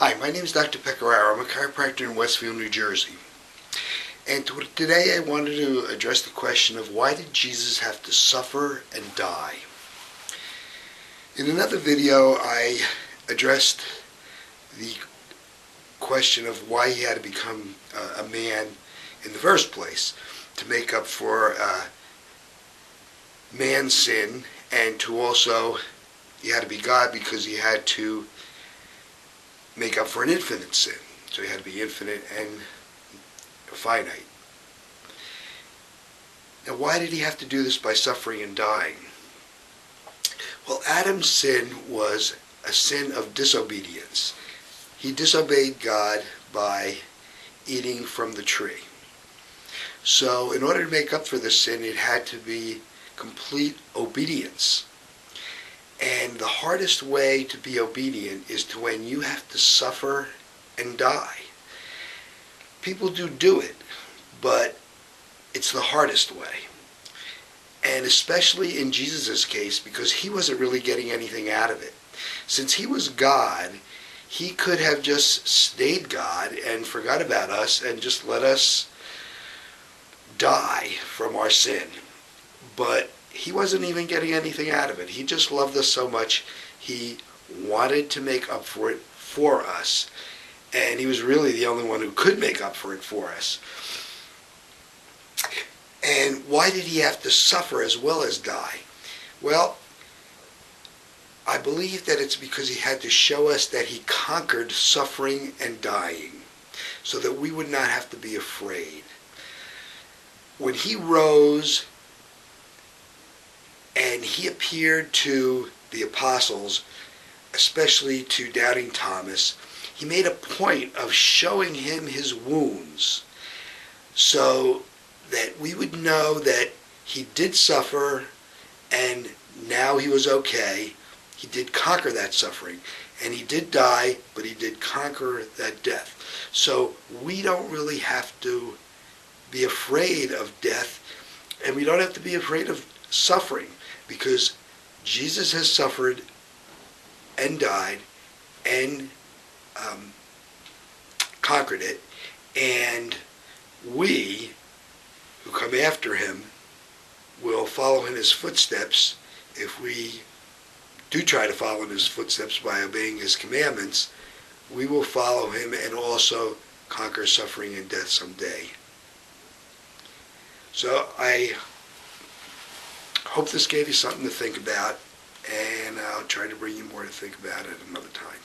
Hi, my name is Dr. Pecoraro. I'm a chiropractor in Westfield, New Jersey. And today I wanted to address the question of why did Jesus have to suffer and die? In another video, I addressed the question of why he had to become a man in the first place, to make up for man's sin, and to also, he had to be God because he had to make up for an infinite sin. So he had to be infinite and finite. Now, why did he have to do this by suffering and dying? Well, Adam's sin was a sin of disobedience. He disobeyed God by eating from the tree. So in order to make up for this sin, it had to be complete obedience. And the hardest way to be obedient is to when you have to suffer and die. People do it, but it's the hardest way. And especially in Jesus' case, because he wasn't really getting anything out of it. Since he was God, he could have just stayed God and forgot about us and just let us die from our sin. But he wasn't even getting anything out of it. He just loved us so much, he wanted to make up for it for us. And he was really the only one who could make up for it for us. And why did he have to suffer as well as die? Well, I believe that it's because he had to show us that he conquered suffering and dying, so that we would not have to be afraid. When he rose and he appeared to the apostles, especially to doubting Thomas, he made a point of showing him his wounds so that we would know that he did suffer and now he was okay. He did conquer that suffering, and he did die, but he did conquer that death. So we don't really have to be afraid of death, and we don't have to be afraid of suffering, because Jesus has suffered and died and conquered it, and we who come after him will follow in his footsteps. If we do try to follow in his footsteps by obeying his commandments, we will follow him and also conquer suffering and death someday. So I hope this gave you something to think about, and I'll try to bring you more to think about at another time.